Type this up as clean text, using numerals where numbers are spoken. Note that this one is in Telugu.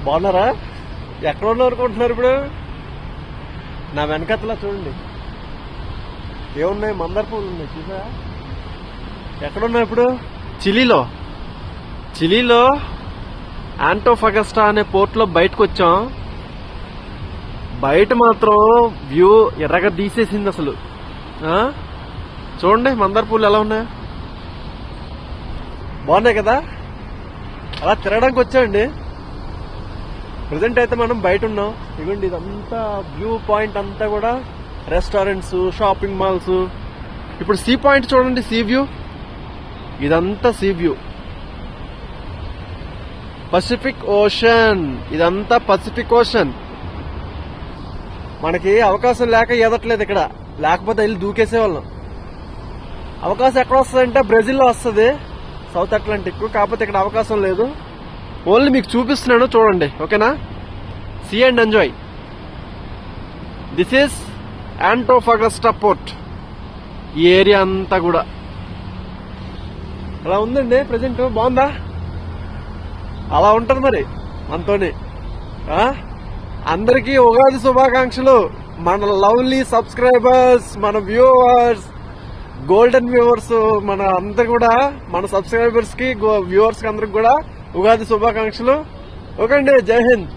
బాగున్నారా? ఎక్కడ ఉన్నారు అనుకుంటున్నారు ఇప్పుడు? నా వెనకతలా చూడండి ఏమున్నాయి, మందార పూలు ఉన్నాయి చూసా. ఎక్కడున్నాయి ఇప్పుడు? చిలీలో యాంటోఫగస్టా అనే పోర్ట్ లో బయటకు వచ్చాం. బయట మాత్రం వ్యూ ఎర్రగా తీసేసింది అసలు. చూడండి మందార పూలు ఎలా ఉన్నాయి, బాగున్నాయి కదా. అలా తిరగడానికి వచ్చామండి. ప్రజెంట్ అయితే మనం బయట ఉన్నాం. ఇదిగోండి ఇదంతా వ్యూ పాయింట్ అంతా కూడా రెస్టారెంట్స్, షాపింగ్ మాల్స్. ఇప్పుడు సీ పాయింట్ చూడండి, సీ వ్యూ. ఇదంతా సీ వ్యూ, పసిఫిక్ ఓషన్. ఇదంతా పసిఫిక్ ఓషన్. మనకి అవకాశం లేక ఎదట్లేదు ఇక్కడ, లేకపోతే వెళ్ళి దూకేసేవాళ్ళం. అవకాశం ఎక్కడ వస్తుందంటే బ్రెజిల్లో వస్తుంది, సౌత్ అట్లాంటిక్. కాకపోతే ఇక్కడ అవకాశం లేదు. ఓన్లీ మీకు చూపిస్తున్నాను, చూడండి. ఓకేనా? See and enjoy. This is Antofagasta port. ఈ ఏరియా అంతా కూడా అలా ఉందండి ప్రజెంట్. బాగుందా? అలా ఉంటది మరి మనతోని. అందరికీ ఉగాది శుభాకాంక్షలు. మన లవ్లీ సబ్స్క్రైబర్స్, మన వ్యూవర్స్, గోల్డెన్ వ్యూవర్స్, మన అందరు కూడా, మన సబ్స్క్రైబర్స్ కి, వ్యూవర్స్ కి అందరికి కూడా ఉగాది శుభాకాంక్షలు. ఓకే అండి, జై హింద్.